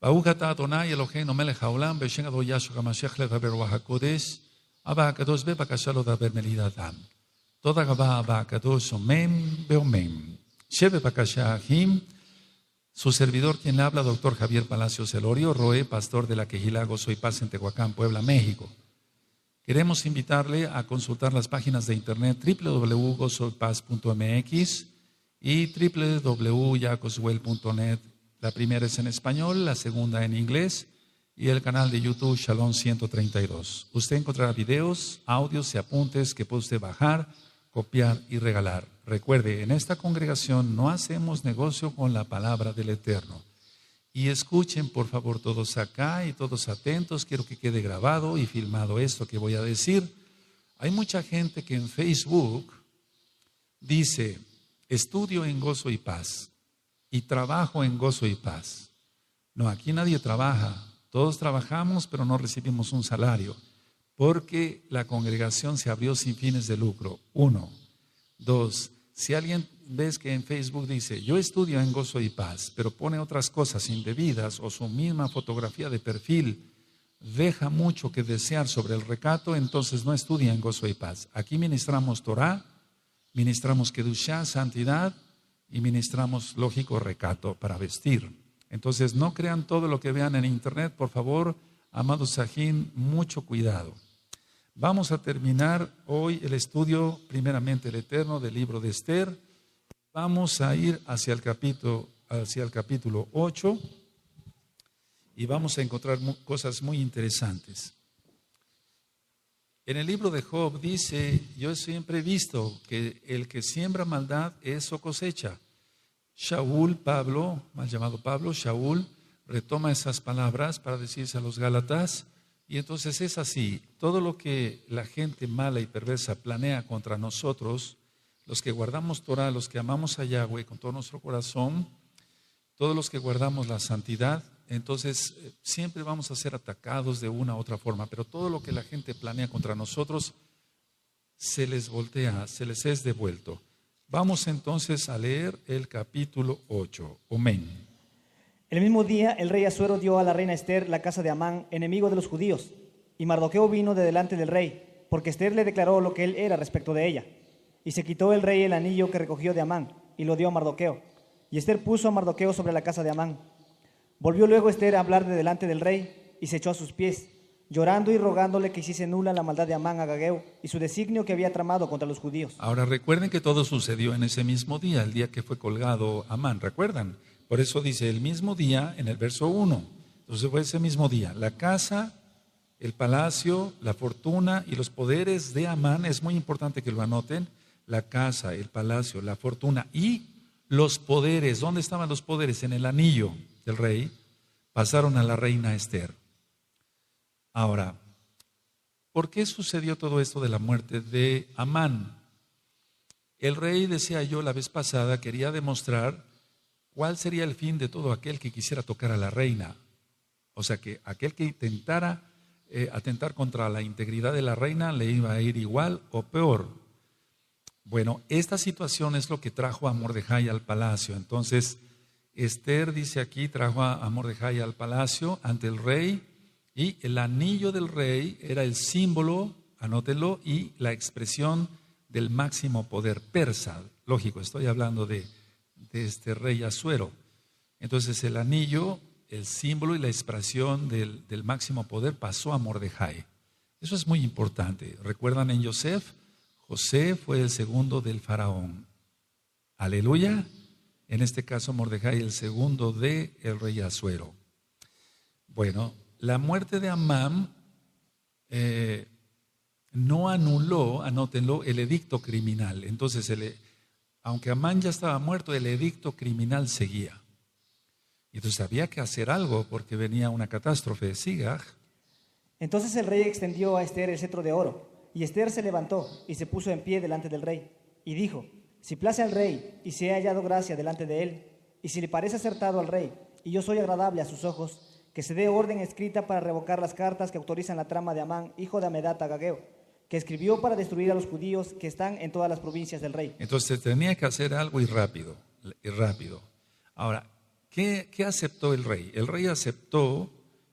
Baruch atah Adonai Eloheinu melech haolam b'shem Adonai Yahshua HaMashiach ledaber ruach hakodesh. Abba HaKadosh bebakasha lo daber melid adam. Toda gavá Abba HaKadosh omen beomen. Shebe bakasha ahim. Su servidor quien habla, doctor Javier Palacios Elorio, Roe, pastor de la Quejilá Gozo y Paz en Tehuacán, Puebla, México. Queremos invitarle a consultar las páginas de internet www.gozoypaz.mx y www.yacoswell.net. La primera es en español, la segunda en inglés y el canal de YouTube Shalom 132. Usted encontrará videos, audios y apuntes que puede usted bajar, copiar y regalar. Recuerde, en esta congregación no hacemos negocio con la palabra del Eterno. Y escuchen por favor todos acá y todos atentos, quiero que quede grabado y filmado esto que voy a decir. Hay mucha gente que en Facebook dice, estudio en gozo y paz y trabajo en gozo y paz. No, aquí nadie trabaja, todos trabajamos pero no recibimos un salario, porque la congregación se abrió sin fines de lucro. 1, 2, si alguien ves que en Facebook dice, yo estudio en gozo y paz, pero pone otras cosas indebidas o su misma fotografía de perfil deja mucho que desear sobre el recato, entonces no estudia en gozo y paz. Aquí ministramos Torah, ministramos Kedushá, santidad, y ministramos, lógico, recato para vestir. Entonces no crean todo lo que vean en internet, por favor, amados Sajín, mucho cuidado. Vamos a terminar hoy el estudio, primeramente el Eterno, del libro de Esther. Vamos a ir hacia el capítulo 8 y vamos a encontrar cosas muy interesantes. En el libro de Job dice, yo siempre he visto que el que siembra maldad, eso cosecha. Shaul, Pablo, mal llamado Pablo, Shaul, retoma esas palabras para decirse a los Gálatas. Y entonces es así, todo lo que la gente mala y perversa planea contra nosotros, los que guardamos Torah, los que amamos a Yahweh con todo nuestro corazón, todos los que guardamos la santidad, entonces siempre vamos a ser atacados de una u otra forma, pero todo lo que la gente planea contra nosotros se les voltea, se les es devuelto. Vamos entonces a leer el capítulo 8. Amén. El mismo día el rey Asuero dio a la reina Esther la casa de Amán, enemigo de los judíos, y Mardoqueo vino de delante del rey, porque Esther le declaró lo que él era respecto de ella. Y se quitó el rey el anillo que recogió de Amán, y lo dio a Mardoqueo. Y Esther puso a Mardoqueo sobre la casa de Amán. Volvió luego Esther a hablar de delante del rey, y se echó a sus pies, llorando y rogándole que hiciese nula la maldad de Amán a Agageo, y su designio que había tramado contra los judíos. Ahora recuerden que todo sucedió en ese mismo día, el día que fue colgado Amán, ¿recuerdan? Por eso dice el mismo día en el verso 1. Entonces fue ese mismo día. La casa, el palacio, la fortuna y los poderes de Amán, es muy importante que lo anoten. La casa, el palacio, la fortuna y los poderes. ¿Dónde estaban los poderes? En el anillo del rey. Pasaron a la reina Esther. Ahora, ¿por qué sucedió todo esto de la muerte de Amán? El rey, decía yo la vez pasada, quería demostrar ¿cuál sería el fin de todo aquel que quisiera tocar a la reina? O sea, que aquel que intentara atentar contra la integridad de la reina le iba a ir igual o peor. Bueno, esta situación es lo que trajo a Mordejai al palacio. Entonces, Esther dice aquí, trajo a Mordejai al palacio ante el rey, y el anillo del rey era el símbolo, anótenlo, y la expresión del máximo poder persa. Lógico, estoy hablando de este rey Asuero. Entonces el anillo, el símbolo y la expresión del máximo poder pasó a Mordejai. Eso es muy importante. ¿Recuerdan en Yosef? José fue el segundo del faraón. Aleluya. En este caso Mordejai el segundo del rey Asuero. Bueno, la muerte de Amán no anuló, anótenlo, el edicto criminal. Entonces aunque Amán ya estaba muerto, el edicto criminal seguía. Y entonces había que hacer algo porque venía una catástrofe. Siga. Entonces el rey extendió a Esther el cetro de oro, y Esther se levantó y se puso en pie delante del rey, y dijo, si place al rey, y se ha hallado gracia delante de él, y si le parece acertado al rey, y yo soy agradable a sus ojos, que se dé orden escrita para revocar las cartas que autorizan la trama de Amán, hijo de Amedata Agageo, que escribió para destruir a los judíos que están en todas las provincias del rey. Entonces tenía que hacer algo y rápido. Ahora, ¿qué aceptó el rey? El rey aceptó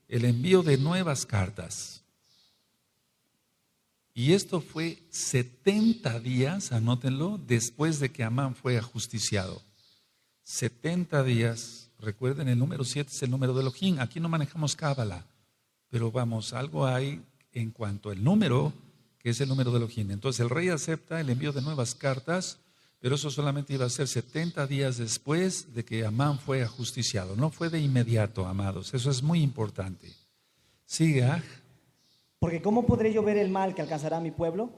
el envío de nuevas cartas. Y esto fue 70 días, anótenlo, después de que Amán fue ajusticiado. 70 días, recuerden, el número 7 es el número de Elohim. Aquí no manejamos cábala, pero vamos, algo hay en cuanto al número, que es el número de Elohim. Entonces el rey acepta el envío de nuevas cartas, pero eso solamente iba a ser 70 días después de que Amán fue ajusticiado. No fue de inmediato, amados. Eso es muy importante. Siga. Porque ¿cómo podré yo ver el mal que alcanzará a mi pueblo?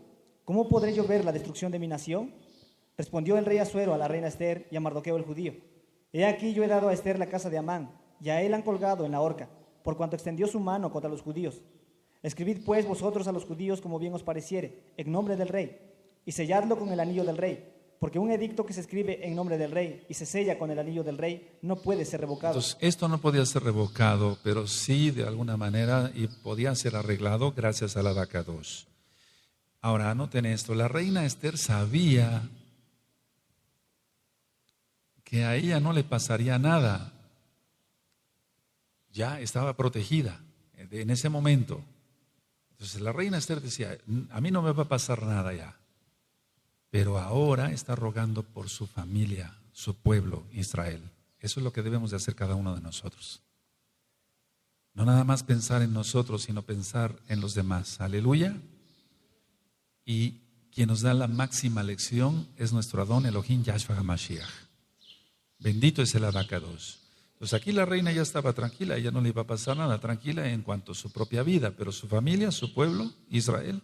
¿Cómo podré yo ver la destrucción de mi nación? Respondió el rey Asuero a la reina Ester y a Mardoqueo el judío: He aquí yo he dado a Ester la casa de Amán, y a él han colgado en la horca, por cuanto extendió su mano contra los judíos. Escribid pues vosotros a los judíos como bien os pareciere, en nombre del rey, y selladlo con el anillo del rey, porque un edicto que se escribe en nombre del rey y se sella con el anillo del rey no puede ser revocado. Entonces, esto no podía ser revocado, pero sí de alguna manera y podía ser arreglado gracias a la vaca 2. Ahora, anoten esto, la reina Ester sabía que a ella no le pasaría nada. Ya estaba protegida en ese momento. Entonces la reina Ester decía, a mí no me va a pasar nada ya. Pero ahora está rogando por su familia, su pueblo, Israel. Eso es lo que debemos de hacer cada uno de nosotros. No nada más pensar en nosotros, sino pensar en los demás. Aleluya. Y quien nos da la máxima lección es nuestro Adón Elohim Yahshua HaMashiach. Bendito es el abacados. Entonces aquí la reina ya estaba tranquila, ella no le iba a pasar nada, tranquila en cuanto a su propia vida, pero su familia, su pueblo, Israel.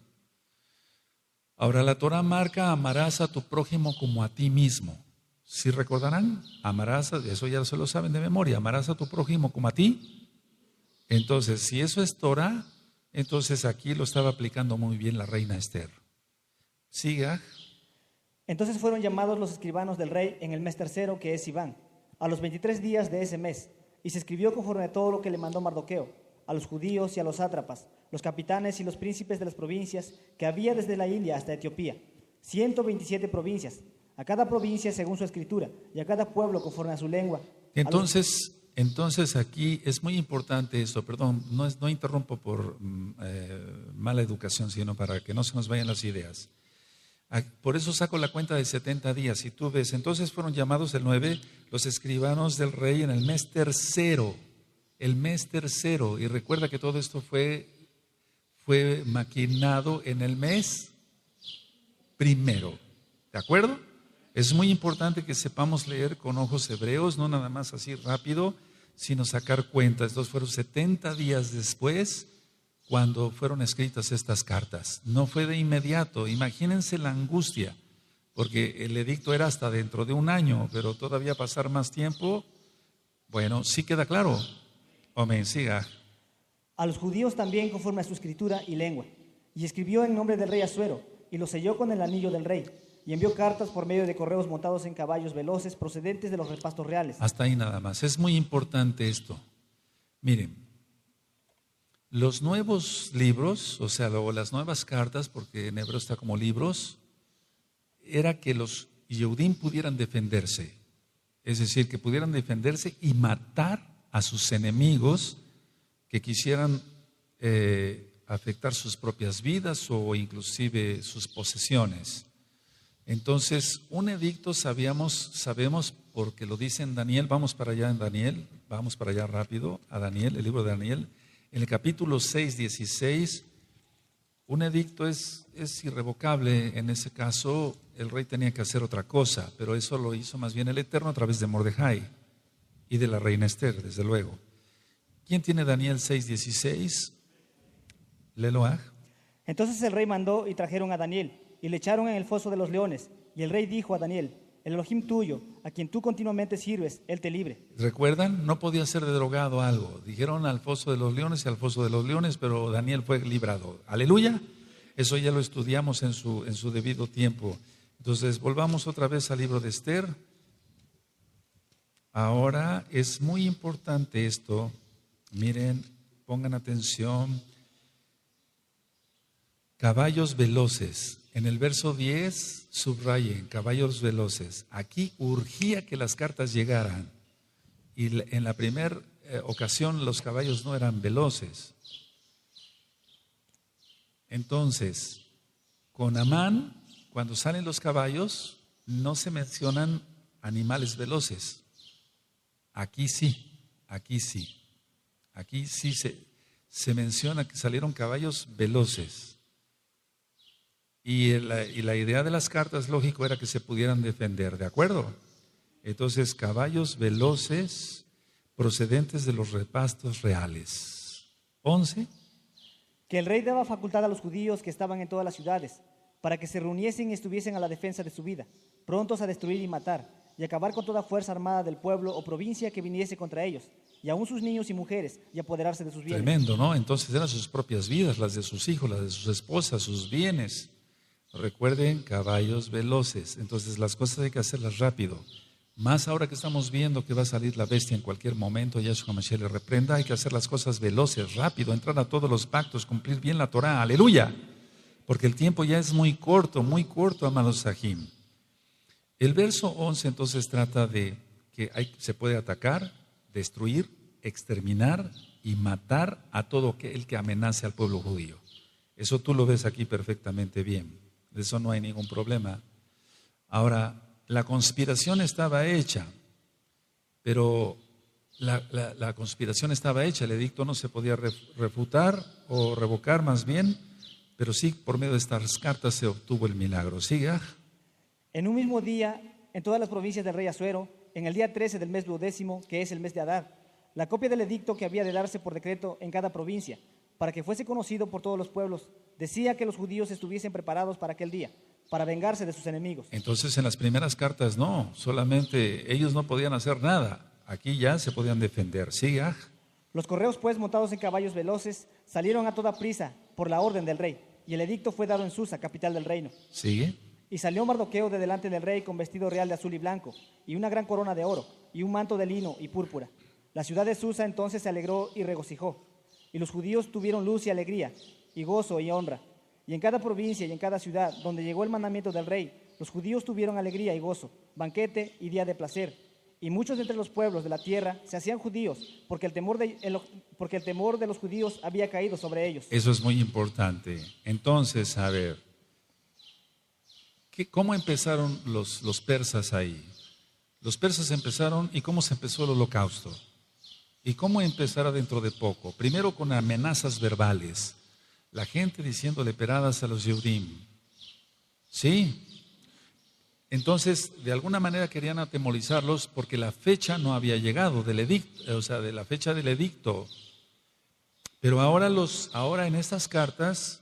Ahora la Torah marca: amarás a tu prójimo como a ti mismo. ¿Sí recordarán? Amarás, eso ya se lo saben de memoria, amarás a tu prójimo como a ti. Entonces, si eso es Torah, entonces aquí lo estaba aplicando muy bien la reina Ester. Siga. Entonces fueron llamados los escribanos del rey en el mes tercero, que es Sivan, a los 23 días de ese mes, y se escribió conforme a todo lo que le mandó Mardoqueo, a los judíos y a los sátrapas, los capitanes y los príncipes de las provincias que había desde la India hasta Etiopía, 127 provincias, a cada provincia según su escritura, y a cada pueblo conforme a su lengua. Entonces aquí es muy importante esto, perdón, no interrumpo por mala educación, sino para que no se nos vayan las ideas. Por eso saco la cuenta de 70 días. Si tú ves, entonces fueron llamados el 9 los escribanos del rey en el mes tercero. El mes tercero. Y recuerda que todo esto fue maquinado en el mes primero. ¿De acuerdo? Es muy importante que sepamos leer con ojos hebreos, no nada más así rápido, sino sacar cuentas. Entonces fueron 70 días después cuando fueron escritas estas cartas. No fue de inmediato. Imagínense la angustia, porque el edicto era hasta dentro de un año, pero todavía pasar más tiempo. Bueno, sí queda claro. Amén, siga. A los judíos también conforme a su escritura y lengua. Y escribió en nombre del rey Asuero, y lo selló con el anillo del rey, y envió cartas por medio de correos montados en caballos veloces procedentes de los repastos reales. Hasta ahí nada más. Es muy importante esto. Miren, los nuevos libros, o sea, las nuevas cartas, porque en hebreo está como libros, era que los Yehudim pudieran defenderse. Es decir, que pudieran defenderse y matar a sus enemigos que quisieran afectar sus propias vidas o inclusive sus posesiones. Entonces, un edicto sabemos porque lo dice en Daniel. Vamos para allá en Daniel, vamos para allá rápido a Daniel, el libro de Daniel. En el capítulo 6, 16, un edicto es irrevocable. En ese caso, el rey tenía que hacer otra cosa, pero eso lo hizo más bien el Eterno a través de Mordejai y de la reina Ester, desde luego. ¿Quién tiene Daniel 6, 16? Léelo. Entonces el rey mandó y trajeron a Daniel, y le echaron en el foso de los leones. Y el rey dijo a Daniel: el Elohim tuyo, a quien tú continuamente sirves, él te libre. ¿Recuerdan? No podía ser de drogado algo. Dijeron al foso de los leones y al foso de los leones, pero Daniel fue librado. Aleluya. Eso ya lo estudiamos en su debido tiempo. Entonces, volvamos otra vez al libro de Ester. Ahora es muy importante esto. Miren, pongan atención. Caballos veloces. En el verso 10, subrayen, caballos veloces. Aquí urgía que las cartas llegaran. Y en la primera ocasión los caballos no eran veloces. Entonces, con Amán, cuando salen los caballos, no se mencionan animales veloces. Aquí sí, aquí sí. Aquí sí se menciona que salieron caballos veloces. Y la idea de las cartas, lógico, era que se pudieran defender, ¿de acuerdo? Entonces, caballos veloces procedentes de los repastos reales. 11. Que el rey daba facultad a los judíos que estaban en todas las ciudades, para que se reuniesen y estuviesen a la defensa de su vida, prontos a destruir y matar, y acabar con toda fuerza armada del pueblo o provincia que viniese contra ellos, y aun sus niños y mujeres, y apoderarse de sus bienes. Tremendo, ¿no? Entonces eran sus propias vidas, las de sus hijos, las de sus esposas, sus bienes. Recuerden, caballos veloces. Entonces las cosas hay que hacerlas rápido. Más ahora que estamos viendo que va a salir la bestia en cualquier momento, Yahshua Mashiach le reprenda, hay que hacer las cosas veloces, rápido, entrar a todos los pactos, cumplir bien la Torah, aleluya, porque el tiempo ya es muy corto, amados Sahim. El verso 11 entonces trata de que se puede atacar, destruir, exterminar y matar a todo el que amenace al pueblo judío. Eso tú lo ves aquí perfectamente bien, de eso no hay ningún problema. Ahora, la conspiración estaba hecha, pero la conspiración estaba hecha, el edicto no se podía refutar o revocar más bien, pero sí por medio de estas cartas se obtuvo el milagro. ¿Siga? En un mismo día, en todas las provincias del rey Asuero, en el día 13 del mes 12º, que es el mes de Adar, la copia del edicto que había de darse por decreto en cada provincia, para que fuese conocido por todos los pueblos, decía que los judíos estuviesen preparados para aquel día, para vengarse de sus enemigos. Entonces en las primeras cartas no, solamente ellos no podían hacer nada, aquí ya se podían defender. ¿Siga? Los correos pues, montados en caballos veloces, salieron a toda prisa por la orden del rey, y el edicto fue dado en Susa, capital del reino. ¿Sigue? Y salió Mardoqueo de delante del rey con vestido real de azul y blanco, y una gran corona de oro, y un manto de lino y púrpura. La ciudad de Susa entonces se alegró y regocijó, y los judíos tuvieron luz y alegría, y gozo y honra. Y en cada provincia y en cada ciudad donde llegó el mandamiento del rey, los judíos tuvieron alegría y gozo, banquete y día de placer. Y muchos de entre los pueblos de la tierra se hacían judíos, porque el temor de los judíos había caído sobre ellos. Eso es muy importante. Entonces, a ver, ¿cómo empezaron los persas ahí? Los persas empezaron, ¿y cómo se empezó el holocausto? ¿Y cómo empezará dentro de poco? Primero con amenazas verbales. La gente diciéndole peradas a los Yehudim. ¿Sí? Entonces, de alguna manera querían atemorizarlos porque la fecha no había llegado del edicto, o sea, de la fecha del edicto. Pero ahora en estas cartas,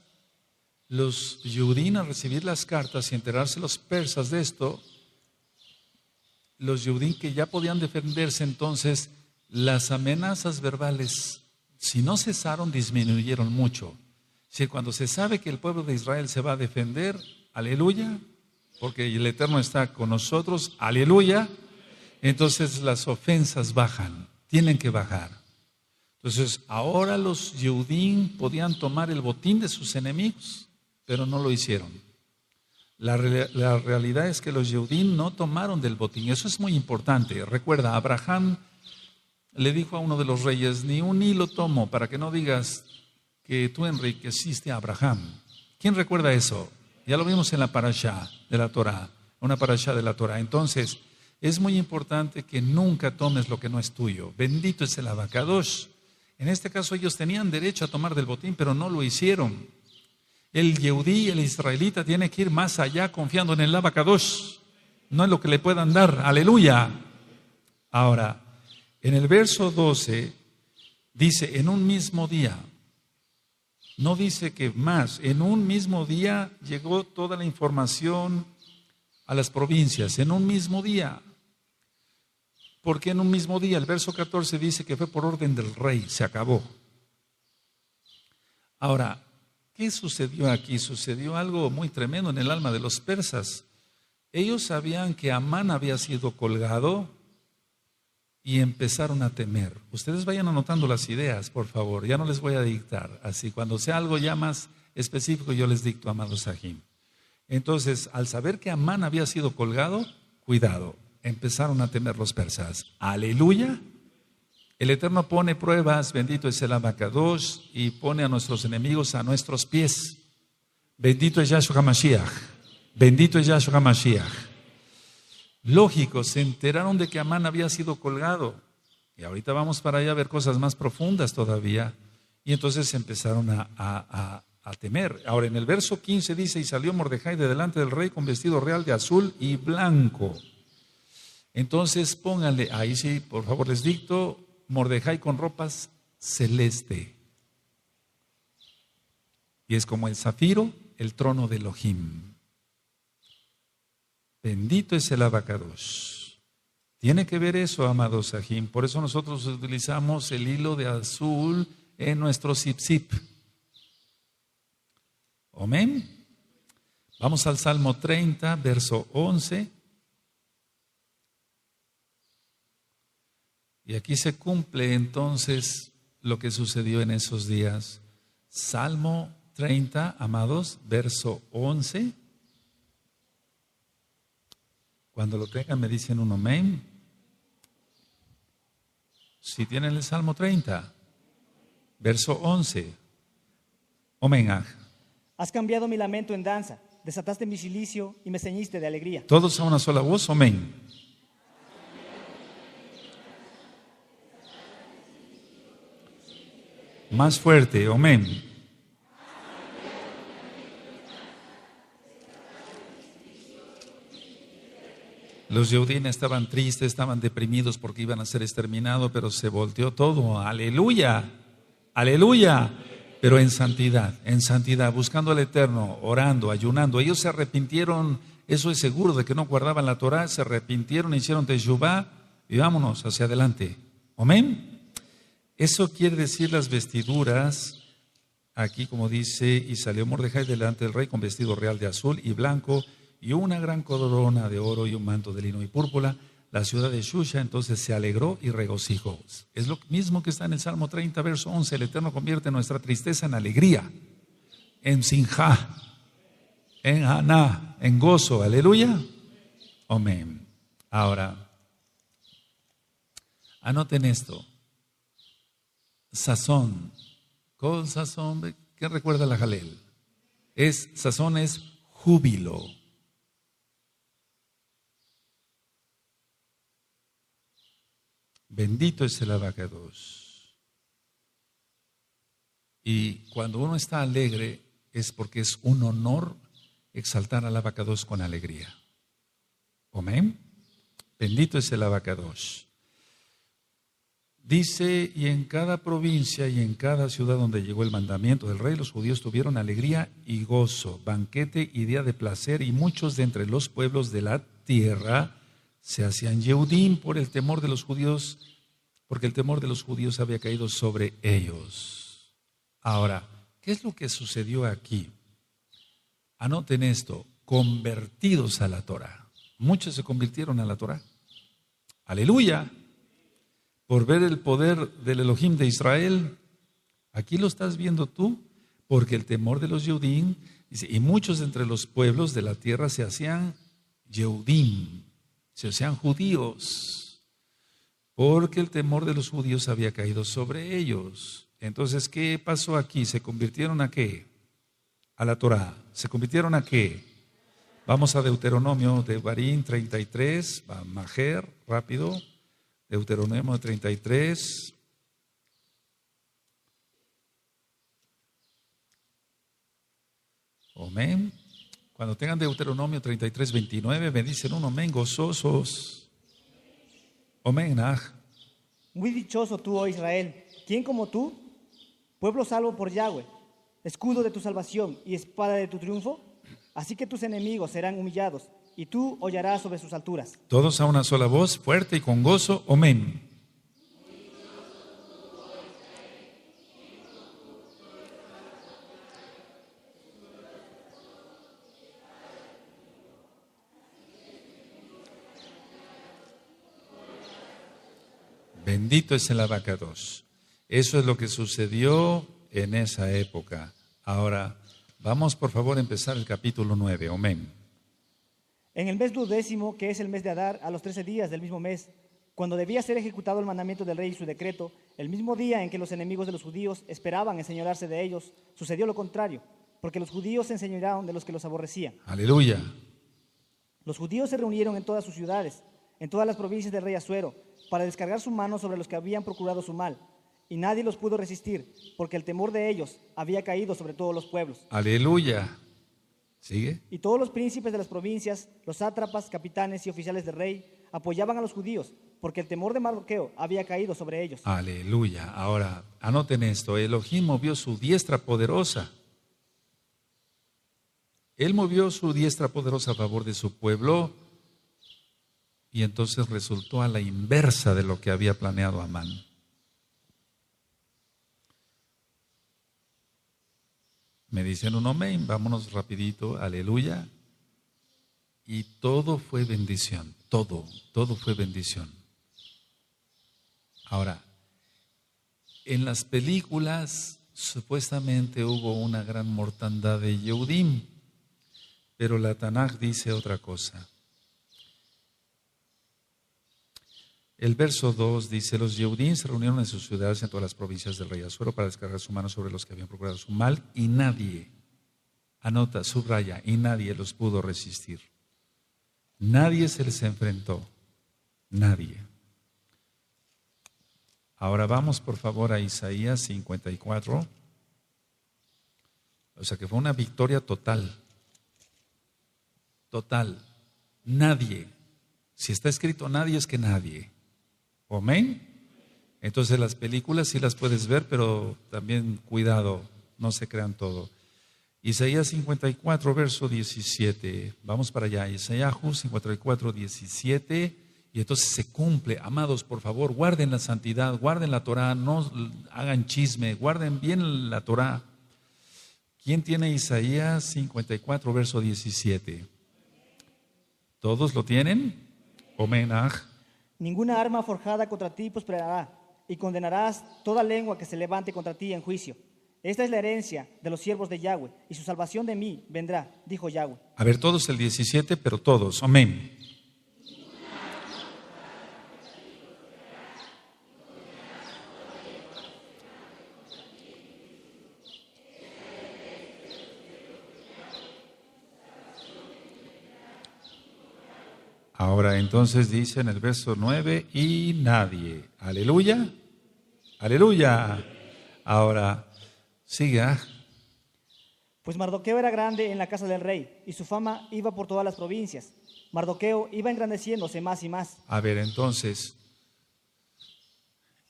los Yehudim al recibir las cartas y enterarse los persas de esto, los Yehudim que ya podían defenderse, entonces las amenazas verbales, si no cesaron, disminuyeron mucho. Si cuando se sabe que el pueblo de Israel se va a defender, aleluya, porque el Eterno está con nosotros, aleluya, entonces las ofensas bajan, tienen que bajar. Entonces ahora los Yehudim podían tomar el botín de sus enemigos, pero no lo hicieron. La realidad es que los Yehudim no tomaron del botín, eso es muy importante. Recuerda, Abraham le dijo a uno de los reyes, ni un hilo tomo para que no digas que tú enriqueciste a Abraham. ¿Quién recuerda eso? Ya lo vimos en la parashá de la Torah, una parashá de la Torah. Entonces, es muy importante que nunca tomes lo que no es tuyo. Bendito es el abacadosh. En este caso ellos tenían derecho a tomar del botín, pero no lo hicieron. El Yehudí, el israelita, tiene que ir más allá confiando en el abacadosh, no en lo que le puedan dar. Aleluya. Ahora, en el verso 12 dice, en un mismo día. No dice que más, en un mismo día llegó toda la información a las provincias, en un mismo día. ¿Por qué en un mismo día? El verso 14 dice que fue por orden del rey, se acabó. Ahora, ¿qué sucedió aquí? Sucedió algo muy tremendo en el alma de los persas. Ellos sabían que Amán había sido colgado y empezaron a temer. Ustedes vayan anotando las ideas, por favor. Ya no les voy a dictar. Así, cuando sea algo ya más específico, yo les dicto, amados Sahim. Entonces, al saber que Amán había sido colgado, cuidado, empezaron a temer los persas. Aleluya. El Eterno pone pruebas, bendito es el Abacadosh, y pone a nuestros enemigos a nuestros pies. Bendito es Yahshua HaMashiach. Bendito es Yahshua HaMashiach. Lógico, se enteraron de que Amán había sido colgado. Y ahorita vamos para allá a ver cosas más profundas todavía. Y entonces empezaron a temer. Ahora en el verso 15 dice, y salió Mordejai de delante del rey con vestido real de azul y blanco. Entonces pónganle, ahí sí, por favor les dicto, Mordejai con ropas celeste. Y es como el zafiro, el trono de Elohim. Bendito es el Abacadosh. Tiene que ver eso, amados Sahim. Por eso nosotros utilizamos el hilo de azul en nuestro zip. Amén. Vamos al Salmo 30, verso 11. Y aquí se cumple entonces lo que sucedió en esos días. Salmo 30, amados, verso 11. Cuando lo tengan me dicen un amén. Si tienen el Salmo 30, verso 11. Amén. Has cambiado mi lamento en danza, desataste mi cilicio y me ceñiste de alegría. Todos a una sola voz, amén. Más fuerte, amén. Los Yehudim estaban tristes, estaban deprimidos porque iban a ser exterminados, pero se volteó todo. Aleluya, aleluya. Pero en santidad, buscando al Eterno, orando, ayunando. Ellos se arrepintieron, eso es seguro, de que no guardaban la Torah, se arrepintieron, hicieron teshuvá y vámonos hacia adelante. Amén. Eso quiere decir las vestiduras. Aquí como dice, y salió Mordejai delante del rey con vestido real de azul y blanco y una gran corona de oro y un manto de lino y púrpura. La ciudad de Shusha entonces se alegró y regocijó. Es lo mismo que está en el Salmo 30, verso 11. El Eterno convierte nuestra tristeza en alegría, en sinjá, en haná, en gozo. Aleluya. Amén. Ahora, anoten esto. Sazón. Con sazón, ¿qué recuerda la Jalel? Sazón es júbilo. Bendito es el Abacadosh. Y cuando uno está alegre es porque es un honor exaltar al Abacadosh con alegría. Amén. Bendito es el Abacadosh. Dice, y en cada provincia y en cada ciudad donde llegó el mandamiento del rey, los judíos tuvieron alegría y gozo, banquete y día de placer, y muchos de entre los pueblos de la tierra se hacían Yehudim por el temor de los judíos, porque el temor de los judíos había caído sobre ellos. Ahora, ¿qué es lo que sucedió aquí? Anoten esto, convertidos a la Torah. Muchos se convirtieron a la Torah. Aleluya. Por ver el poder del Elohim de Israel. Aquí lo estás viendo tú, porque el temor de los Yehudim, y muchos entre los pueblos de la tierra se hacían Yehudim, se hacían judíos, porque el temor de los judíos había caído sobre ellos. Entonces, ¿qué pasó aquí? ¿Se convirtieron a qué? A la Torah. ¿Se convirtieron a qué? Vamos a Deuteronomio de Barín 33, Majer, rápido. Deuteronomio 33. Amén. Cuando tengan Deuteronomio 33, 29, me dicen un amén gozosos. Amén. Muy dichoso tú, oh Israel. ¿Quién como tú? Pueblo salvo por Yahweh, escudo de tu salvación y espada de tu triunfo. Así que tus enemigos serán humillados y tú hollarás sobre sus alturas. Todos a una sola voz, fuerte y con gozo. Amén. Bendito es el Abacadosh. Eso es lo que sucedió en esa época. Ahora, vamos por favor a empezar el capítulo 9. Amén. En el mes 12, que es el mes de Adar, a los 13 días del mismo mes, Cuando debía ser ejecutado el mandamiento del rey y su decreto, el mismo día en que los enemigos de los judíos esperaban enseñorearse de ellos, sucedió lo contrario, porque los judíos se enseñorearon de los que los aborrecían. Aleluya. Los judíos se reunieron en todas sus ciudades, en todas las provincias del rey Asuero, para descargar su mano sobre los que habían procurado su mal, y nadie los pudo resistir, porque el temor de ellos había caído sobre todos los pueblos. Aleluya. ¿Sigue? Y todos los príncipes de las provincias, los sátrapas, capitanes y oficiales del rey, apoyaban a los judíos, porque el temor de Mardoqueo había caído sobre ellos. Aleluya. Ahora, anoten esto. Elohim movió su diestra poderosa. Él movió su diestra poderosa a favor de su pueblo y entonces resultó a la inversa de lo que había planeado Amán. Me dicen un amén, vámonos rapidito, aleluya. Y todo fue bendición, todo fue bendición. Ahora, en las películas supuestamente hubo una gran mortandad de Yehudim, pero la Tanaj dice otra cosa. El verso 2 dice, los Yehudim se reunieron en sus ciudades en todas las provincias del rey Asuero para descargar su mano sobre los que habían procurado su mal y nadie, anota, subraya, y nadie los pudo resistir. Nadie se les enfrentó, nadie. Ahora vamos por favor a Isaías 54. O sea que fue una victoria total. Total. Nadie. Si está escrito nadie es que nadie. ¿Amén? Entonces las películas sí las puedes ver, pero también cuidado, no se crean todo. Isaías 54, verso 17. Vamos para allá. Isaías 54, 17. Y entonces se cumple. Amados, por favor, guarden la santidad, guarden la Torah, no hagan chisme, guarden bien la Torah. ¿Quién tiene Isaías 54, verso 17? ¿Todos lo tienen? Omenaj. Ninguna arma forjada contra ti prosperará, y condenarás toda lengua que se levante contra ti en juicio. Esta es la herencia de los siervos de Yahweh, y su salvación de mí vendrá, dijo Yahweh. A ver, todos el 17, pero todos. Amén. Ahora entonces dice en el verso 9, y nadie. Aleluya. Aleluya. Ahora, siga. Pues Mardoqueo era grande en la casa del rey, y su fama iba por todas las provincias. Mardoqueo iba engrandeciéndose más y más. A ver, entonces,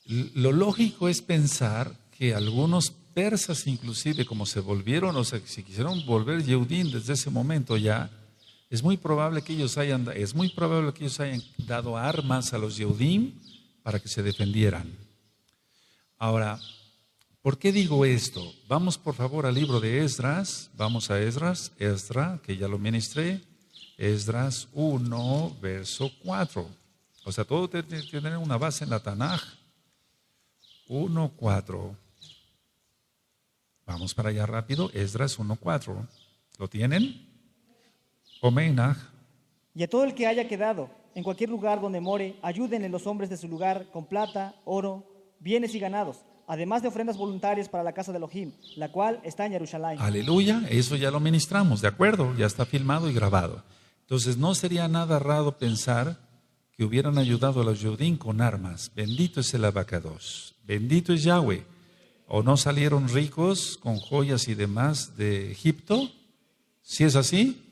lo lógico es pensar que algunos persas inclusive, como se volvieron, o sea, se quisieron volver Yehudim desde ese momento ya, es muy probable que ellos hayan dado armas a los Yehudim para que se defendieran. Ahora, ¿por qué digo esto? Vamos por favor al libro de Esdras, vamos a Esdras, que ya lo ministré, Esdras 1, verso 4. O sea, todo tiene que tener una base en la Tanaj. 1, 4. Vamos para allá rápido, Esdras 1, 4. ¿Lo tienen? Omenaj. Y a todo el que haya quedado en cualquier lugar donde more, ayúdenle los hombres de su lugar con plata, oro, bienes y ganados, además de ofrendas voluntarias para la casa de Elohim, la cual está en Jerusalén. Aleluya, eso ya lo ministramos, ¿de acuerdo? Ya está filmado y grabado. Entonces no sería nada raro pensar que hubieran ayudado a los Yehudim con armas. Bendito es el abacados, bendito es Yahweh. ¿O no salieron ricos con joyas y demás de Egipto? ¿Sí es así?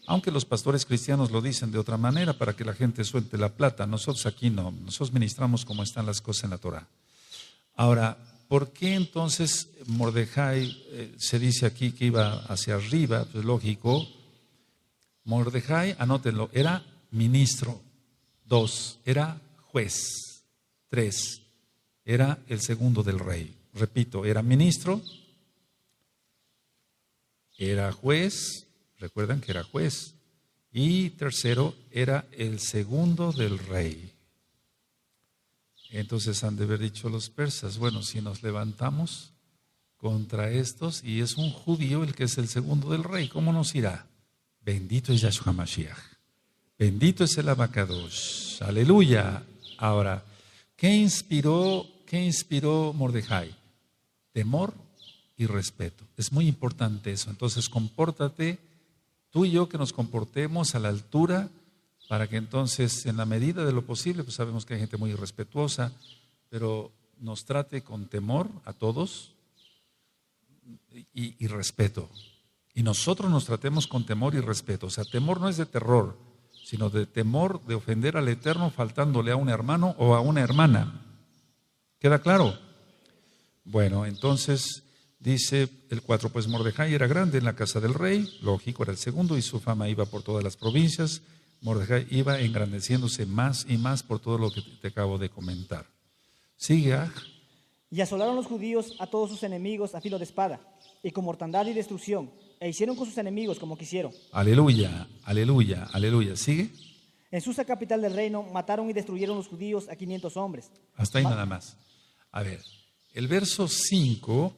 Aunque los pastores cristianos lo dicen de otra manera para que la gente suelte la plata. Nosotros aquí no, nosotros ministramos como están las cosas en la Torah. Ahora, ¿por qué entonces Mordejai se dice aquí que iba hacia arriba? Pues lógico. Mordejai, anótenlo, era ministro. 2, era juez. 3, era el segundo del rey. Repito, era ministro, era juez. Recuerdan que era juez. Y tercero, era el segundo del rey. Entonces han de haber dicho los persas, bueno, si nos levantamos contra estos y es un judío el que es el segundo del rey, ¿cómo nos irá? Bendito es Yahshua Mashiach. Bendito es el Abacadosh. Aleluya. Ahora, ¿qué inspiró Mordejai? Temor y respeto. Es muy importante eso. Entonces, compórtate, tú y yo, que nos comportemos a la altura para que entonces, en la medida de lo posible, pues sabemos que hay gente muy irrespetuosa, pero nos trate con temor a todos y respeto. Y nosotros nos tratemos con temor y respeto. O sea, temor no es de terror, sino de temor de ofender al Eterno faltándole a un hermano o a una hermana. ¿Queda claro? Bueno, entonces dice el 4, pues Mordejai era grande en la casa del rey, lógico, era el segundo, y su fama iba por todas las provincias. Mordejai iba engrandeciéndose más y más por todo lo que te acabo de comentar. Sigue. Y asolaron los judíos a todos sus enemigos a filo de espada, y con mortandad y destrucción, e hicieron con sus enemigos como quisieron. Aleluya, aleluya, aleluya. ¿Sigue? En Susa, capital del reino, mataron y destruyeron los judíos a 500 hombres. Hasta ahí nada más. A ver, en el verso 5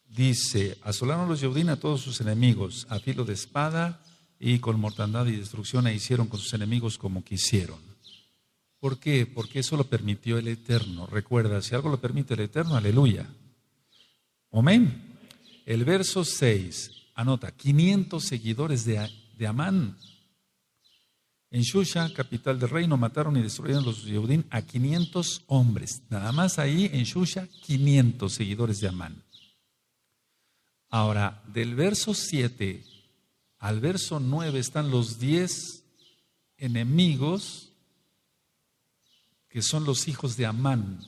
dice, asolaron los Yehudim a todos sus enemigos a filo de espada y con mortandad y destrucción, e hicieron con sus enemigos como quisieron. ¿Por qué? Porque eso lo permitió el Eterno. Recuerda, si algo lo permite el Eterno, aleluya. Amén. El verso 6, anota, 500 seguidores de Amán. En Shusha, capital del reino, mataron y destruyeron los Yehudim a 500 hombres. Nada más ahí en Shusha, 500 seguidores de Amán. Ahora, del verso 7 al verso 9 están los 10 enemigos que son los hijos de Amán.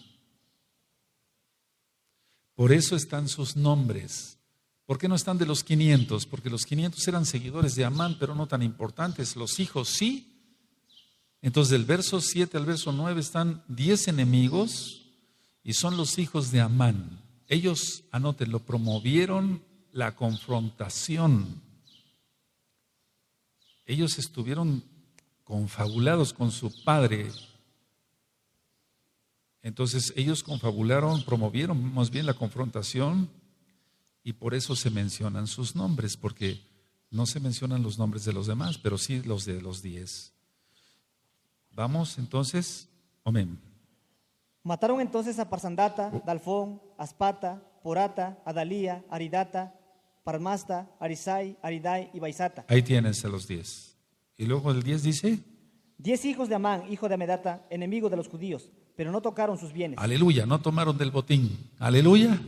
Por eso están sus nombres. ¿Por qué no están de los 500? Porque los 500 eran seguidores de Amán, pero no tan importantes. Los hijos sí. Entonces, del verso 7 al verso 9 están 10 enemigos y son los hijos de Amán. Ellos, anótenlo, promovieron la confrontación. Ellos estuvieron confabulados con su padre. Entonces ellos confabularon, promovieron más bien la confrontación, y por eso se mencionan sus nombres, porque no se mencionan los nombres de los demás, pero sí los de los 10. Vamos entonces, amén. Mataron entonces a Parsandata, Dalfón, Aspata, Porata, Adalía, Aridata, Parmasta, Arisai, Aridai y Baisata. Ahí tienes a los 10. Y luego el 10 dice, 10 hijos de Amán, hijo de Amedata, enemigo de los judíos, pero no tocaron sus bienes. aleluya, no tomaron del botín, aleluya.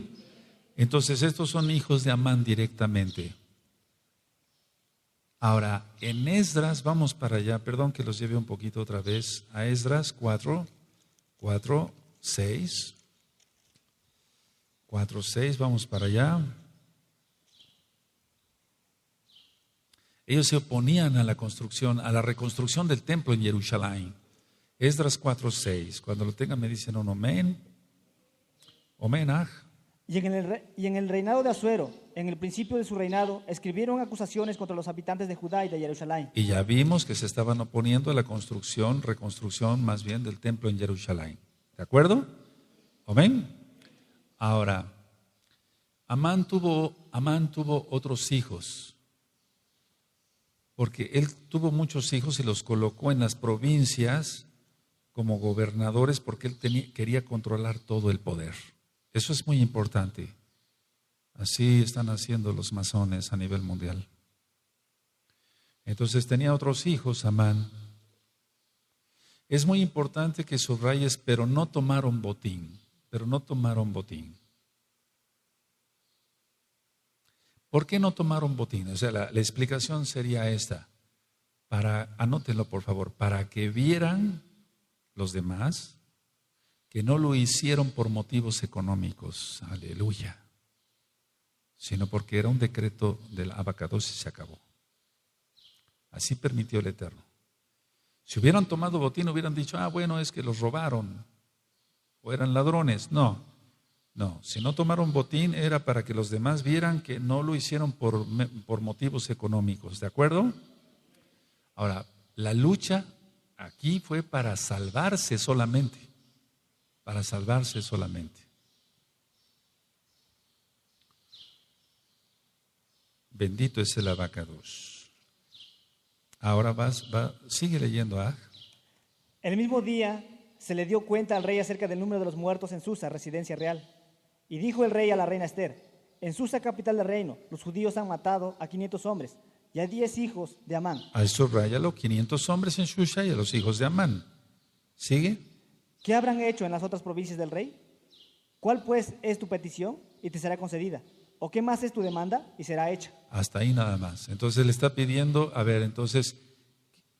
Entonces estos son hijos de Amán directamente. Ahora, en Esdras, vamos para allá, perdón que los lleve un poquito otra vez, a Esdras 4, 6, vamos para allá. Ellos se oponían a la construcción, a la reconstrucción del templo en Jerusalén. Esdras 4:6. Cuando lo tengan me dicen un amén. Amén. Y en el reinado de Asuero, en el principio de su reinado, escribieron acusaciones contra los habitantes de Judá y de Jerusalén. Y ya vimos que se estaban oponiendo a la reconstrucción más bien del templo en Jerusalén. ¿De acuerdo? Amén. Ahora, Amán tuvo otros hijos. Porque él tuvo muchos hijos y los colocó en las provincias como gobernadores, porque él quería controlar todo el poder. Eso es muy importante. Así están haciendo los masones a nivel mundial. Entonces tenía otros hijos, Amán. Es muy importante que subrayes, pero no tomaron botín. ¿Por qué no tomaron botín? O sea, la explicación sería esta. Anótenlo por favor, para que vieran los demás que no lo hicieron por motivos económicos, aleluya, sino porque era un decreto del abacados y se acabó. Así permitió el Eterno. Si hubieran tomado botín, hubieran dicho, bueno, es que los robaron o eran ladrones. No, si no tomaron botín era para que los demás vieran que no lo hicieron por motivos económicos, ¿de acuerdo? Ahora, la lucha aquí fue para salvarse solamente, Bendito es el abacados. Ahora sigue leyendo. El mismo día se le dio cuenta al rey acerca del número de los muertos en Susa, residencia real. Y dijo el rey a la reina Esther: en Susa, capital del reino, los judíos han matado a 500 hombres y a 10 hijos de Amán. A esto ráyalo, 500 hombres en Shusha y a los hijos de Amán. ¿Sigue? ¿Qué habrán hecho en las otras provincias del rey? ¿Cuál pues es tu petición y te será concedida? ¿O qué más es tu demanda y será hecha? Hasta ahí nada más. Entonces le está pidiendo, a ver, entonces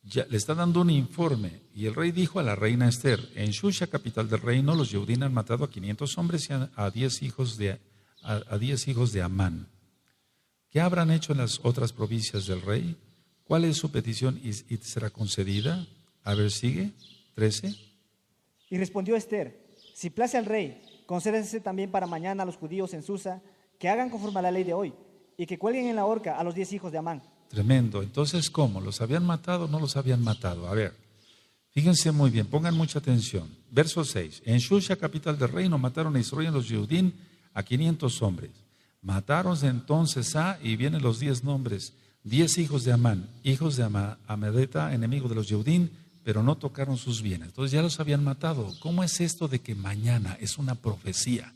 ya le está dando un informe. Y el rey dijo a la reina Esther: en Shusha, capital del reino, los Yehudim han matado a 500 hombres y a 10 hijos de Amán. ¿Qué habrán hecho en las otras provincias del rey? ¿Cuál es su petición y será concedida? A ver, sigue, 13. Y respondió Esther: si place al rey, concédese también para mañana a los judíos en Susa que hagan conforme a la ley de hoy y que cuelguen en la horca a los 10 hijos de Amán. Tremendo. Entonces, ¿cómo? ¿Los habían matado o no los habían matado? A ver, fíjense muy bien, pongan mucha atención. Verso 6. En Shusha, capital del reino, mataron a Israel los Yehudim a 500 hombres. Mataron entonces y vienen los 10 nombres, 10 hijos de Amán, hijos de Amedeta, enemigo de los Yehudim, pero no tocaron sus bienes. Entonces ya los habían matado. ¿Cómo es esto de que mañana? Es una profecía.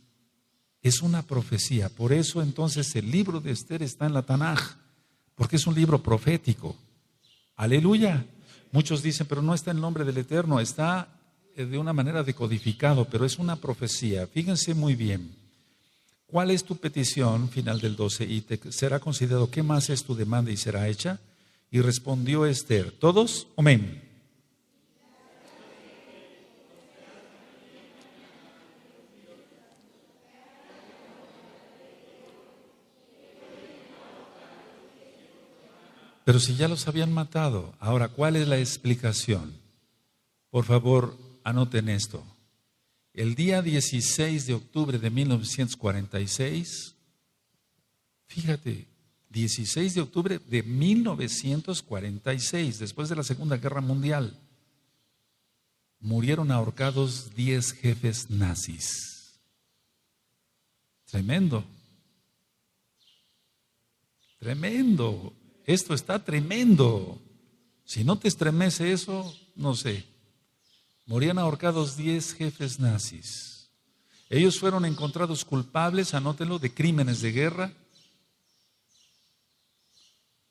Es una profecía. Por eso entonces el libro de Esther está en la Tanaj, porque es un libro profético. Aleluya. Muchos dicen, pero no está el nombre del Eterno, está de una manera decodificado, pero es una profecía. Fíjense muy bien. ¿Cuál es tu petición? Final del 12. Y te será considerado. ¿Qué más es tu demanda y será hecha? Y respondió Esther. ¿Todos? Amén. Pero si ya los habían matado, ahora, ¿cuál es la explicación? Por favor, anoten esto. El día 16 de octubre de 1946, fíjate, 16 de octubre de 1946, después de la Segunda Guerra Mundial, murieron ahorcados 10 jefes nazis. Tremendo. Tremendo. Esto está tremendo. Si no te estremece eso, no sé. Morían ahorcados 10 jefes nazis. Ellos fueron encontrados culpables, anótenlo, de crímenes de guerra,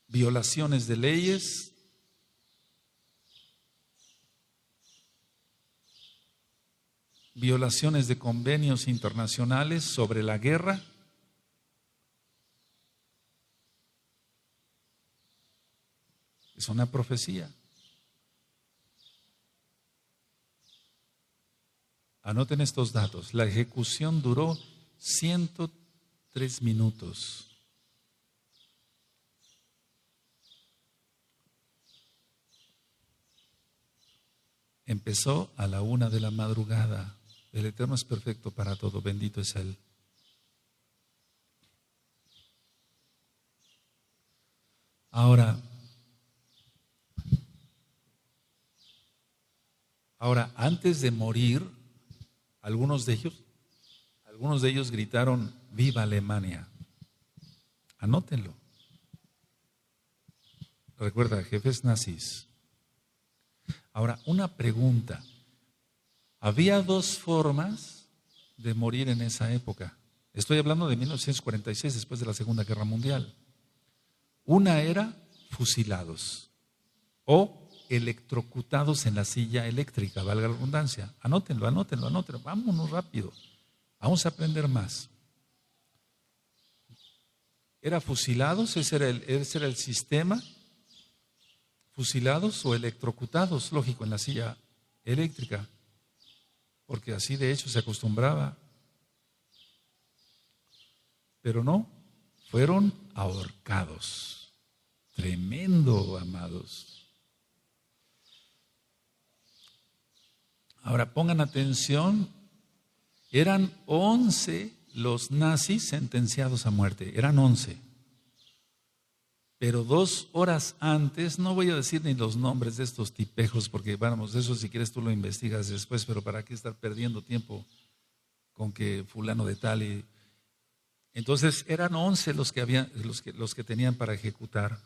violaciones de leyes, violaciones de convenios internacionales sobre la guerra. Es una profecía. Anoten estos datos. La ejecución duró 103 minutos. Empezó a la 1 de la madrugada. El Eterno es perfecto para todo. Bendito es Él. Ahora, antes de morir, algunos de ellos gritaron: ¡Viva Alemania! Anótenlo. Recuerda, jefes nazis. Ahora, una pregunta. Había dos formas de morir en esa época. Estoy hablando de 1946, después de la Segunda Guerra Mundial. Una era fusilados o electrocutados en la silla eléctrica, valga la redundancia. Anótenlo. Vámonos rápido. Vamos a aprender más. Era fusilados, ese era el sistema. Fusilados o electrocutados, lógico, en la silla eléctrica, porque así de hecho se acostumbraba. Pero no, fueron ahorcados. Tremendo, amados. Ahora pongan atención, eran 11 los nazis sentenciados a muerte, eran 11. Pero 2 horas antes, no voy a decir ni los nombres de estos tipejos, porque vamos, eso si quieres tú lo investigas después, pero para qué estar perdiendo tiempo con que fulano de tal. Entonces eran 11 los que tenían para ejecutar,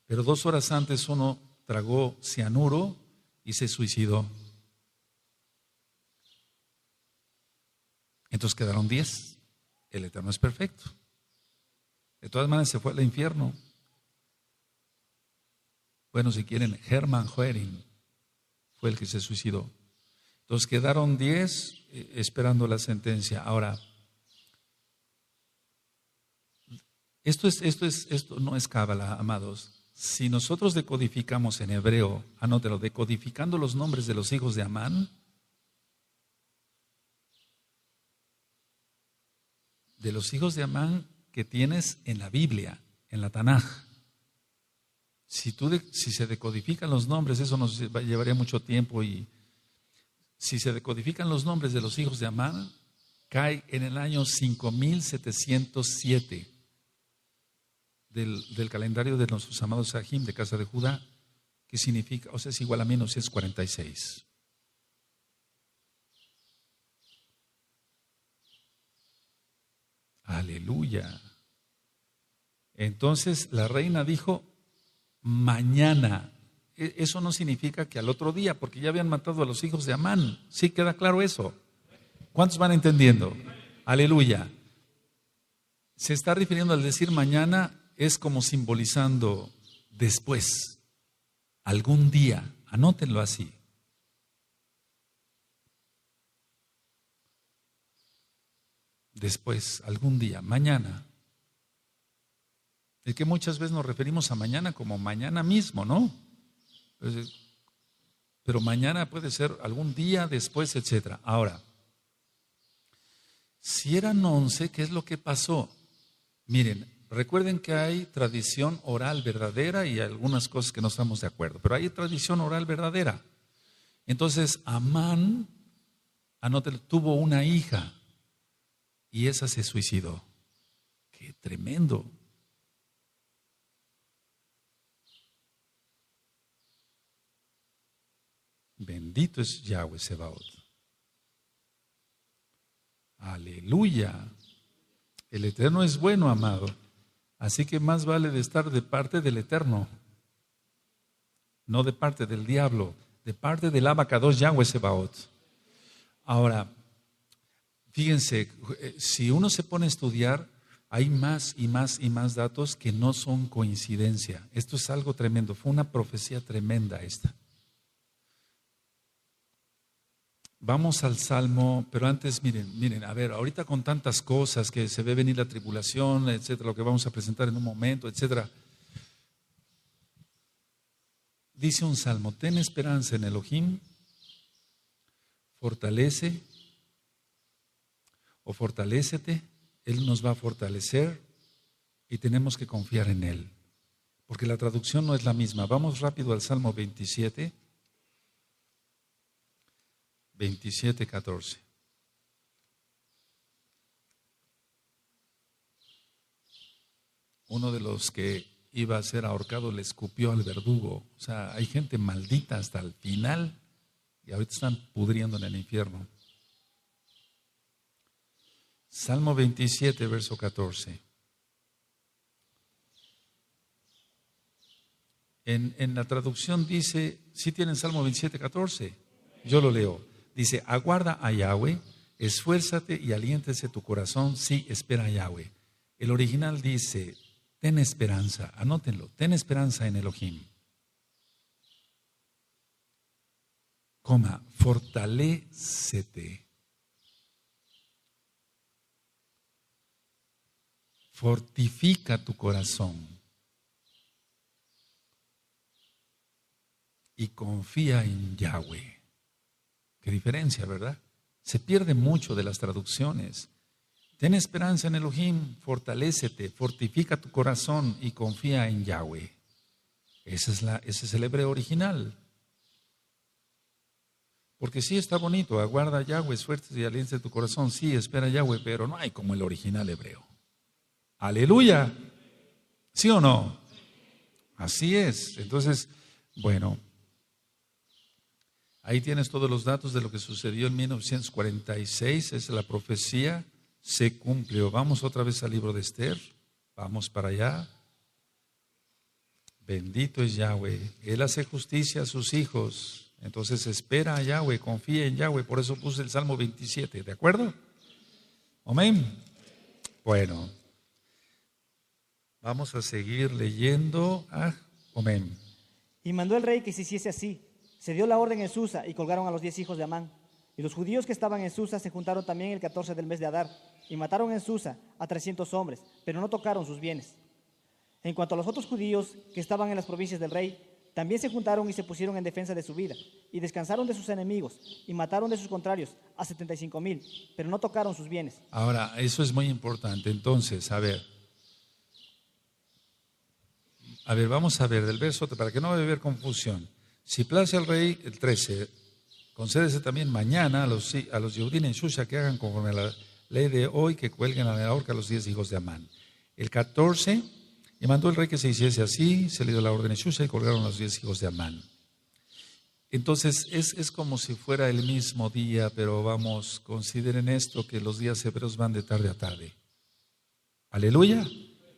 pero 2 horas antes uno tragó cianuro y se suicidó. Entonces quedaron 10. El Eterno es perfecto. De todas maneras se fue al infierno. Bueno, si quieren, Hermann Göring fue el que se suicidó. Entonces quedaron 10 esperando la sentencia. Ahora, esto no es cábala, amados. Si nosotros decodificamos en hebreo, anótelo, decodificando los nombres de los hijos de Amán, de los hijos de Amán que tienes en la Biblia, en la Tanaj. Si se decodifican los nombres, eso nos llevaría mucho tiempo, y si se decodifican los nombres de los hijos de Amán, cae en el año 5707 del calendario de nuestros amados Sahim de casa de Judá, que significa, o sea, es igual a 1946. Aleluya. Entonces la reina dijo mañana. Eso no significa que al otro día, porque ya habían matado a los hijos de Amán. ¿Sí queda claro eso? ¿Cuántos van entendiendo? Aleluya. Se está refiriendo al decir mañana, es como simbolizando después, algún día. Anótenlo así. Después, algún día, mañana. Es que muchas veces nos referimos a mañana como mañana mismo, ¿no? Pero mañana puede ser algún día después, etc. Ahora, si eran 11, ¿qué es lo que pasó? Miren, recuerden que hay tradición oral verdadera y algunas cosas que no estamos de acuerdo, pero hay tradición oral verdadera. Entonces, Amán, anótelo, tuvo una hija y esa se suicidó. ¡Qué tremendo! Bendito es Yahweh Sebaot. Aleluya. El Eterno es bueno, amado. Así que más vale de estar de parte del Eterno, no de parte del diablo, de parte del Abacados Yahweh Sebaot. Ahora, fíjense, si uno se pone a estudiar, hay más y más y más datos que no son coincidencia. Esto es algo tremendo, fue una profecía tremenda esta. Vamos al Salmo, pero antes miren, a ver, ahorita con tantas cosas que se ve venir la tribulación, etcétera, lo que vamos a presentar en un momento, etcétera. Dice un salmo, ten esperanza en Elohim, fortalecete, Él nos va a fortalecer y tenemos que confiar en Él, porque la traducción no es la misma. Vamos rápido al Salmo 27. 27:14. Uno de los que iba a ser ahorcado le escupió al verdugo. O sea, hay gente maldita hasta el final y ahorita están pudriendo en el infierno. Salmo 27, verso 14. En la traducción dice, ¿sí tienen Salmo 27, 14? Yo lo leo. Dice, aguarda a Yahweh, esfuérzate y aliéntese tu corazón, sí, espera a Yahweh. El original dice, ten esperanza, anótenlo, ten esperanza en Elohim. Fortalécete. Fortifica tu corazón. Y confía en Yahweh. Qué diferencia, ¿verdad? Se pierde mucho de las traducciones. Ten esperanza en Elohim, fortalécete, fortifica tu corazón y confía en Yahweh. Ese es el hebreo original. Porque sí está bonito, aguarda a Yahweh, esfuérzate y aliéntate tu corazón. Sí, espera a Yahweh, pero no hay como el original hebreo. Aleluya. ¿Sí o no? Así es. Entonces, bueno, ahí tienes todos los datos de lo que sucedió en 1946, es la profecía, se cumplió. Vamos otra vez al libro de Esther, vamos para allá. Bendito es Yahweh, Él hace justicia a sus hijos, entonces espera a Yahweh, confía en Yahweh, por eso puse el Salmo 27, ¿de acuerdo? Amén. Bueno, vamos a seguir leyendo. Amén. Y mandó el rey que se hiciese así. Se dio la orden en Susa y colgaron a los 10 hijos de Amán. Y los judíos que estaban en Susa se juntaron también el 14 del mes de Adar y mataron en Susa a 300 hombres, pero no tocaron sus bienes. En cuanto a los otros judíos que estaban en las provincias del rey, también se juntaron y se pusieron en defensa de su vida, y descansaron de sus enemigos, y mataron de sus contrarios a 75,000, pero no tocaron sus bienes. Ahora, eso es muy importante. Entonces, a ver, vamos a ver del verso, para que no vaya a haber confusión. Si place al rey, el 13, concédese también mañana a los Yehudim en Shusha que hagan conforme a la ley de hoy, que cuelguen a la horca a los 10 hijos de Amán. El 14, y mandó el rey que se hiciese así, se le dio la orden en Shusha y colgaron a los 10 hijos de Amán. Entonces, es como si fuera el mismo día, pero vamos, consideren esto, que los días hebreos van de tarde a tarde. ¿Aleluya?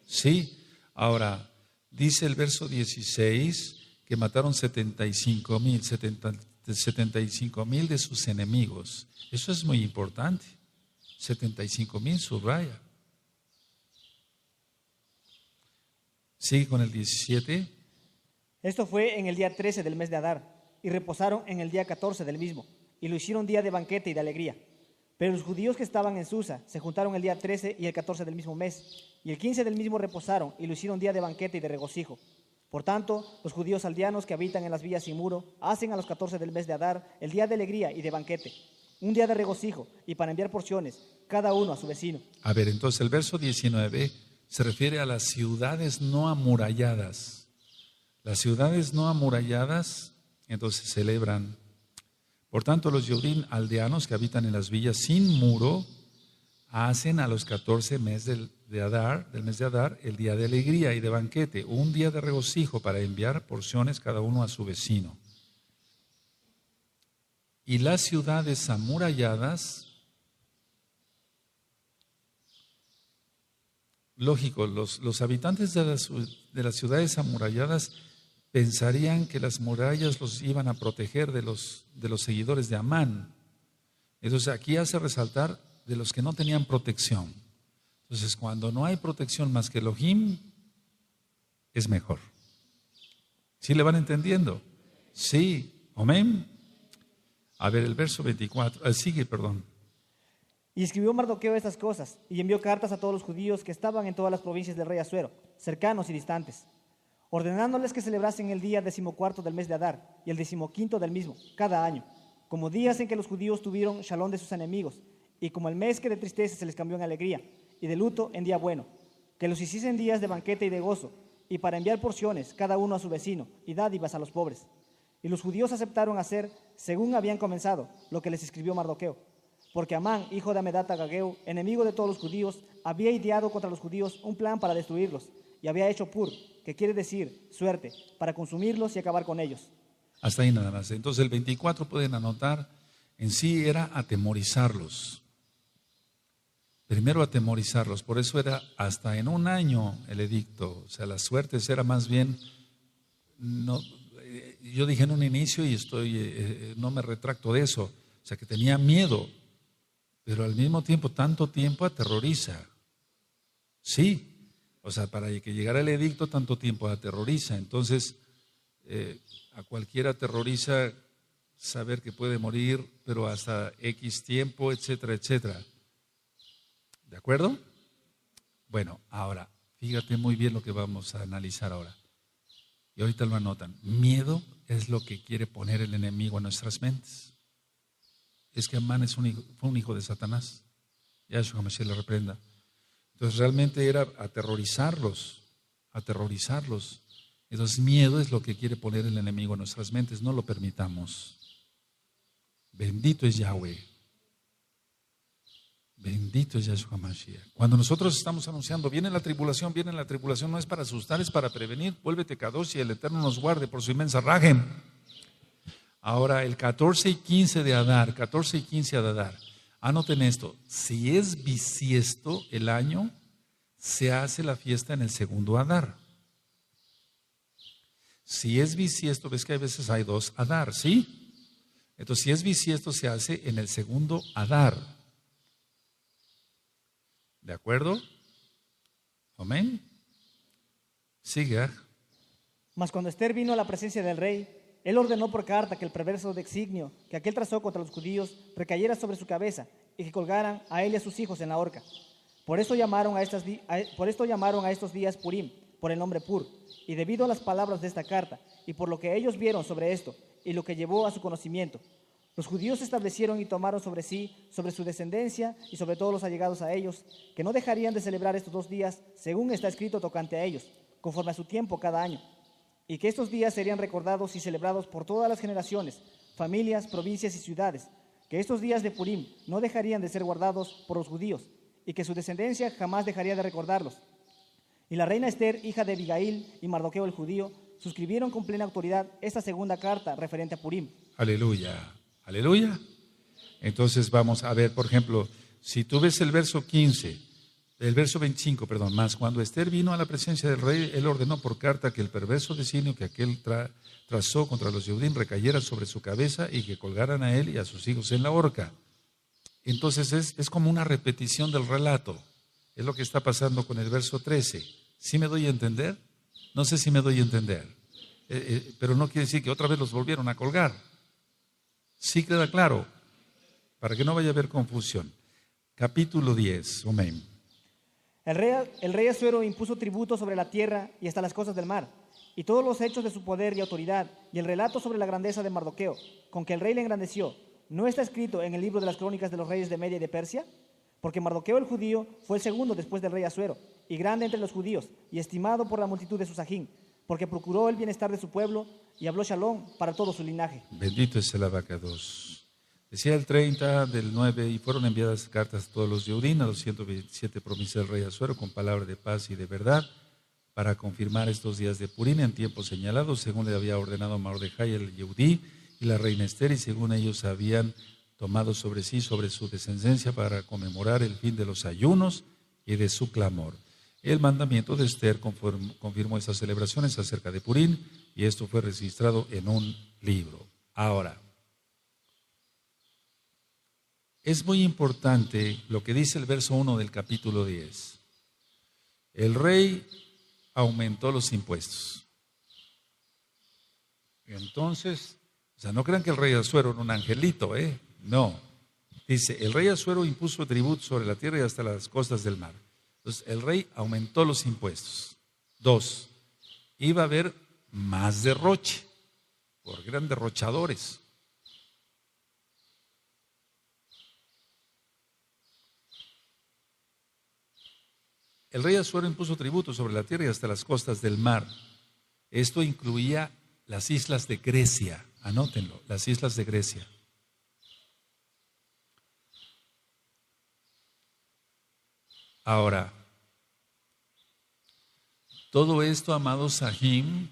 Sí. Ahora, dice el verso 16 que mataron 75,000 de sus enemigos. Eso es muy importante. 75,000, subraya. Sigue con el 17. Esto fue en el día 13 del mes de Adar, y reposaron en el día 14 del mismo, y lo hicieron día de banquete y de alegría. Pero los judíos que estaban en Susa se juntaron el día 13 y el 14 del mismo mes, y el 15 del mismo reposaron, y lo hicieron día de banquete y de regocijo. Por tanto, los judíos aldeanos que habitan en las villas sin muro hacen a los 14 del mes de Adar el día de alegría y de banquete, un día de regocijo, y para enviar porciones, cada uno a su vecino. A ver, entonces el verso 19 se refiere a las ciudades no amuralladas. Las ciudades no amuralladas, entonces celebran. Por tanto, los Yehudim aldeanos que habitan en las villas sin muro hacen a los 14 del mes de Adar, el día de alegría y de banquete, un día de regocijo para enviar porciones cada uno a su vecino. Y las ciudades amuralladas, lógico, los habitantes de las ciudades amuralladas pensarían que las murallas los iban a proteger de los seguidores de Amán. Entonces aquí hace resaltar de los que no tenían protección. Entonces cuando no hay protección más que Elohim, es mejor. ¿Sí le van entendiendo? Sí, amén. A ver, el verso 24, sigue, perdón. Y escribió Mardoqueo estas cosas, y envió cartas a todos los judíos que estaban en todas las provincias del rey Asuero, cercanos y distantes, ordenándoles que celebrasen el día 14 del mes de Adar y el 15 del mismo, cada año, como días en que los judíos tuvieron shalom de sus enemigos, y como el mes que de tristeza se les cambió en alegría, y de luto en día bueno, que los hiciesen días de banquete y de gozo, y para enviar porciones, cada uno a su vecino, y dádivas a los pobres. Y los judíos aceptaron hacer, según habían comenzado, lo que les escribió Mardoqueo. Porque Amán, hijo de Amedata Agageo, enemigo de todos los judíos, había ideado contra los judíos un plan para destruirlos, y había hecho pur, que quiere decir suerte, para consumirlos y acabar con ellos. Hasta ahí nada más. Entonces el 24 pueden anotar, en sí era atemorizarlos. Primero atemorizarlos, por eso era hasta en un año el edicto. O sea, las suertes era más bien, no, yo dije en un inicio y no me retracto de eso, o sea que tenía miedo, pero al mismo tiempo, tanto tiempo aterroriza. Sí, o sea, para que llegara el edicto, tanto tiempo aterroriza. Entonces, a cualquiera aterroriza saber que puede morir, pero hasta X tiempo, etcétera, etcétera. ¿De acuerdo? Bueno, ahora, fíjate muy bien lo que vamos a analizar ahora. Y ahorita lo anotan. Miedo es lo que quiere poner el enemigo en nuestras mentes. Es que Amán fue un hijo de Satanás. Yahshua Mashiach le reprenda. Entonces realmente era aterrorizarlos. Entonces miedo es lo que quiere poner el enemigo en nuestras mentes. No lo permitamos. Bendito es Yahweh. Bendito es Yahshua Mashiach. Cuando nosotros estamos anunciando, viene la tribulación, no es para asustar, es para prevenir. Vuélvete Kadosh y el Eterno nos guarde por su inmensa rajem. Ahora, el 14 y 15 de Adar, anoten esto, si es bisiesto el año, se hace la fiesta en el segundo Adar. Si es bisiesto, ves que a veces hay dos Adar, ¿sí? Entonces, si es bisiesto, se hace en el segundo Adar. ¿De acuerdo? Amén. Siga. Mas cuando Ester vino a la presencia del rey, él ordenó por carta que el perverso designio que aquel trazó contra los judíos recayera sobre su cabeza y que colgaran a él y a sus hijos en la horca. Por esto llamaron a estos días Purim, por el nombre Pur, y debido a las palabras de esta carta, y por lo que ellos vieron sobre esto, y lo que llevó a su conocimiento, los judíos establecieron y tomaron sobre sí, sobre su descendencia y sobre todos los allegados a ellos, que no dejarían de celebrar estos 2 días, según está escrito tocante a ellos, conforme a su tiempo cada año, y que estos días serían recordados y celebrados por todas las generaciones, familias, provincias y ciudades, que estos días de Purim no dejarían de ser guardados por los judíos, y que su descendencia jamás dejaría de recordarlos. Y la reina Ester, hija de Abigail, y Mardoqueo el judío, suscribieron con plena autoridad esta segunda carta referente a Purim. Aleluya, aleluya. Entonces vamos a ver, por ejemplo, si tú ves el verso 15, el verso 25, perdón, más cuando Ester vino a la presencia del rey, él ordenó por carta que el perverso designio que aquel trazó contra los judíos recayera sobre su cabeza y que colgaran a él y a sus hijos en la horca. Entonces es como una repetición del relato. Es lo que está pasando con el verso 13. ¿Sí me doy a entender? No sé si me doy a entender. Pero no quiere decir que otra vez los volvieron a colgar. Sí queda claro, para que no vaya a haber confusión. Capítulo 10, amén. El rey Asuero impuso tributo sobre la tierra y hasta las cosas del mar, y todos los hechos de su poder y autoridad, y el relato sobre la grandeza de Mardoqueo, con que el rey le engrandeció, ¿no está escrito en el libro de las crónicas de los reyes de Media y de Persia? Porque Mardoqueo el judío fue el segundo después del rey Asuero, y grande entre los judíos, y estimado por la multitud de su sajín, porque procuró el bienestar de su pueblo, y habló Shalom para todo su linaje. Bendito es el abacados. Decía el 30 del 9, y fueron enviadas cartas a todos los Yehudim, a los 127 provincias del rey Asuero, con palabra de paz y de verdad, para confirmar estos días de Purim en tiempo señalado, según le había ordenado Mordejai el Yehudí y la reina Ester, y según ellos habían tomado sobre sí, sobre su descendencia, para conmemorar el fin de los ayunos y de su clamor. El mandamiento de Ester confirmó estas celebraciones acerca de Purim, y esto fue registrado en un libro. Ahora, es muy importante lo que dice el verso 1 del capítulo 10. El rey aumentó los impuestos. Entonces, o sea, no crean que el rey Asuero era un angelito, no. Dice, el rey Asuero impuso tributo sobre la tierra y hasta las costas del mar. Entonces, el rey aumentó los impuestos. 2, iba a haber más derroche, porque eran derrochadores. El rey Asuero impuso tributo sobre la tierra y hasta las costas del mar. Esto incluía las islas de Grecia, anótenlo, las islas de Grecia. Ahora, todo esto, amados Sahim,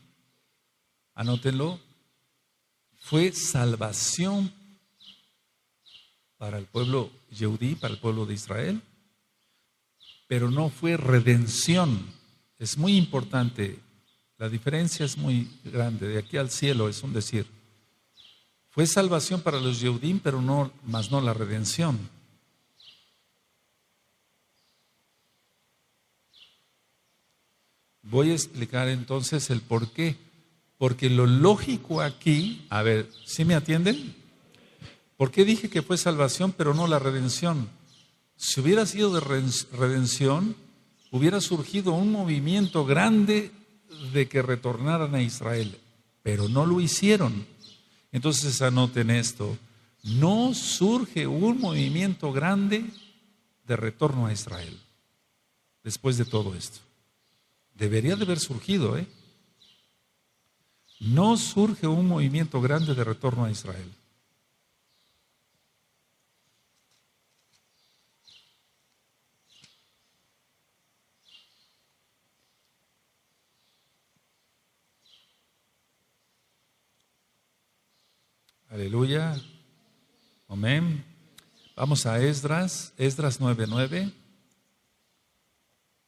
anótenlo, fue salvación para el pueblo Yehudí, para el pueblo de Israel, pero no fue redención. Es muy importante, la diferencia es muy grande, de aquí al cielo es un decir. Fue salvación para los Yehudim, pero no, más no la redención. Voy a explicar entonces el por qué. Porque lo lógico aquí, a ver, ¿sí me atienden? ¿Por qué dije que fue salvación, pero no la redención? Si hubiera sido de redención, hubiera surgido un movimiento grande de que retornaran a Israel, pero no lo hicieron. Entonces anoten esto, no surge un movimiento grande de retorno a Israel después de todo esto. Debería de haber surgido, No surge un movimiento grande de retorno a Israel. Aleluya. Amén. Vamos a Esdras 9:9.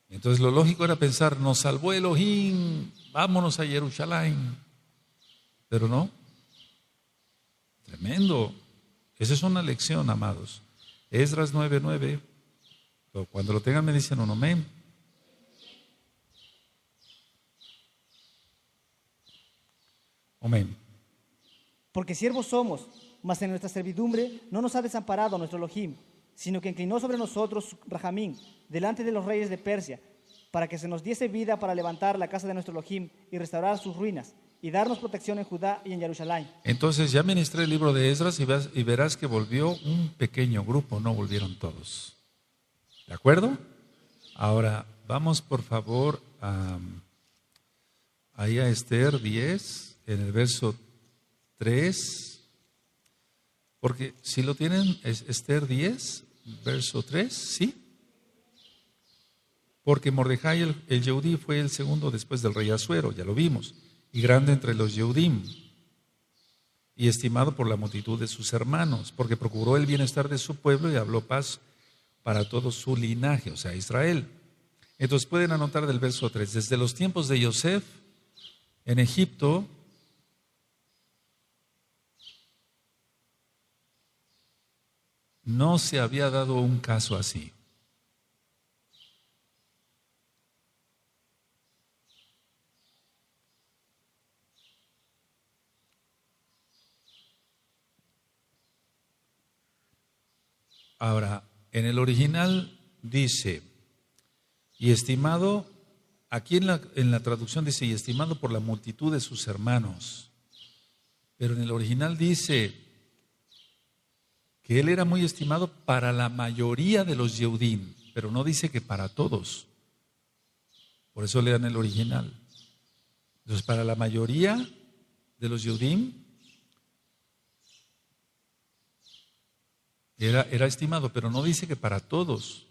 Entonces lo lógico era pensar, nos salvó Elohim, vámonos a Jerusalén. Pero no. Tremendo. Esa es una lección, amados. Esdras 9:9. Pero cuando lo tengan me dicen un amén. Amén. Porque siervos somos, mas en nuestra servidumbre no nos ha desamparado nuestro Elohim, sino que inclinó sobre nosotros su Rajamín, delante de los reyes de Persia, para que se nos diese vida para levantar la casa de nuestro Elohim y restaurar sus ruinas, y darnos protección en Judá y en Jerusalén. Entonces ya ministré el libro de Esdras y verás que volvió un pequeño grupo, no volvieron todos. ¿De acuerdo? Ahora, vamos por favor ahí a Esther 10, en el verso 3, porque si lo tienen, es Esther 10, verso 3, ¿sí? Porque Mordejai el Yehudí fue el segundo después del rey Asuero, ya lo vimos, y grande entre los Yehudim, y estimado por la multitud de sus hermanos, porque procuró el bienestar de su pueblo y habló paz para todo su linaje, o sea, Israel. Entonces pueden anotar del verso 3, desde los tiempos de Yosef en Egipto, no se había dado un caso así. Ahora, en el original dice, y estimado, aquí en la traducción dice, y estimado por la multitud de sus hermanos, pero en el original dice que él era muy estimado para la mayoría de los Yehudim, pero no dice que para todos. Por eso lean el original. Entonces, para la mayoría de los Yehudim era estimado, pero no dice que para todos.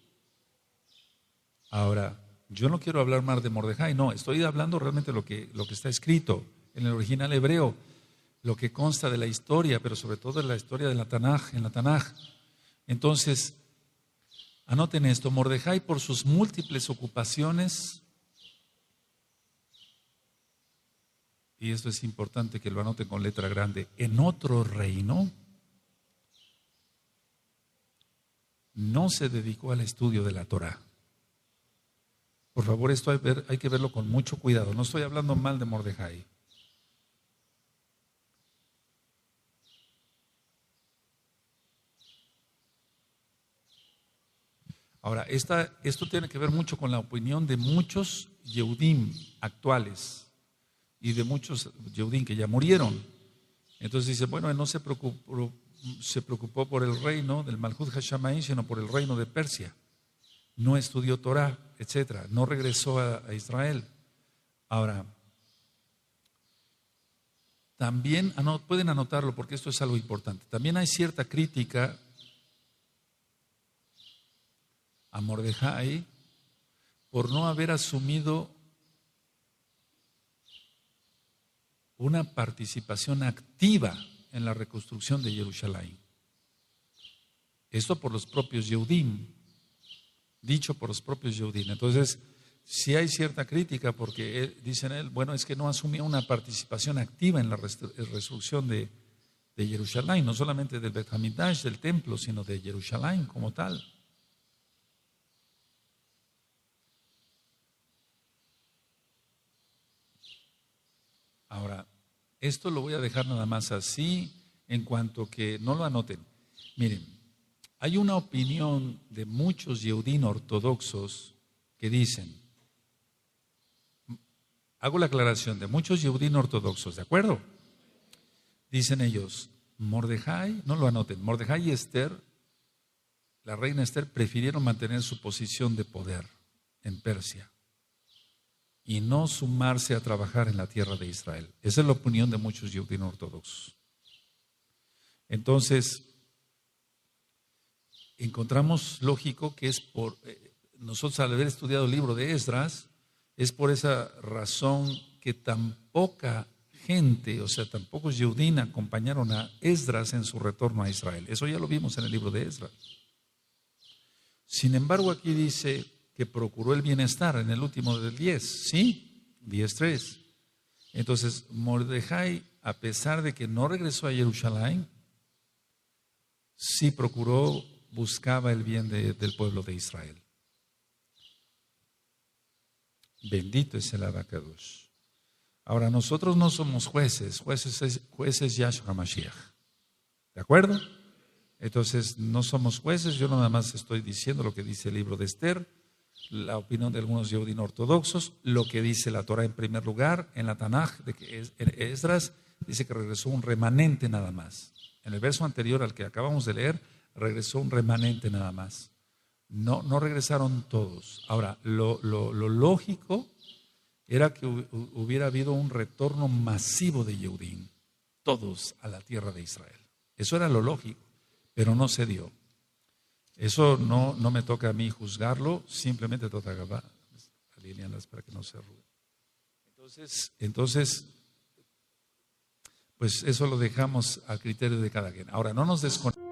Ahora, yo no quiero hablar más de Mordejai, no, estoy hablando realmente lo que está escrito en el original hebreo, lo que consta de la historia, pero sobre todo de la historia de la Tanaj, en la Tanaj. Entonces, anoten esto, Mordejai por sus múltiples ocupaciones, y esto es importante que lo anoten con letra grande, en otro reino, no se dedicó al estudio de la Torah. Por favor, esto hay que verlo con mucho cuidado. No estoy hablando mal de Mordejai. Ahora, esto tiene que ver mucho con la opinión de muchos Yehudim actuales y de muchos Yehudim que ya murieron. Entonces dice, bueno, él no se preocupó por el reino del Malhut Hashamaim, sino por el reino de Persia. No estudió Torah, etcétera. No regresó a Israel. Ahora, también pueden anotarlo porque esto es algo importante. También hay cierta crítica a Mordejai por no haber asumido una participación activa en la reconstrucción de Jerusalén. Esto por los propios Yehudim, dicho por los propios Yehudim. Entonces, sí hay cierta crítica porque dicen él, bueno, es que no asumió una participación activa en la reconstrucción de Jerusalén, no solamente del Bet Hamikdash, del templo, sino de Jerusalén como tal. Ahora, esto lo voy a dejar nada más así, en cuanto que no lo anoten. Miren, hay una opinión de muchos Yehudim ortodoxos que dicen, hago la aclaración, de muchos Yehudim ortodoxos, ¿de acuerdo? Dicen ellos, Mordejai, no lo anoten, Mordejai y Esther, la reina Esther, prefirieron mantener su posición de poder en Persia y no sumarse a trabajar en la tierra de Israel. Esa es la opinión de muchos Yehudim ortodoxos. Entonces, encontramos lógico que es por, nosotros al haber estudiado el libro de Esdras, es por esa razón que tan poca gente, o sea, tan pocos Yehudim acompañaron a Esdras en su retorno a Israel. Eso ya lo vimos en el libro de Esdras. Sin embargo, aquí dice que procuró el bienestar en el último del 10, ¿sí? 10:3. Entonces, Mordejai, a pesar de que no regresó a Jerusalén, sí procuró, buscaba el bien del pueblo de Israel. Bendito es el Abacadush. Ahora, nosotros no somos jueces es Yahshua Mashiach. ¿De acuerdo? Entonces, no somos jueces, yo nada más estoy diciendo lo que dice el libro de Esther, la opinión de algunos Yehudim ortodoxos, lo que dice la Torah en primer lugar, en la Tanaj, de que Esdras dice que regresó un remanente nada más. En el verso anterior al que acabamos de leer, regresó un remanente nada más. No regresaron todos. Ahora, lo lógico era que hubiera habido un retorno masivo de Yehudim, todos a la tierra de Israel. Eso era lo lógico, pero no se dio. Eso no me toca a mí juzgarlo, simplemente toca alinearlas para que no se arruguen. Entonces, pues eso lo dejamos al criterio de cada quien. Ahora, no nos desconectemos.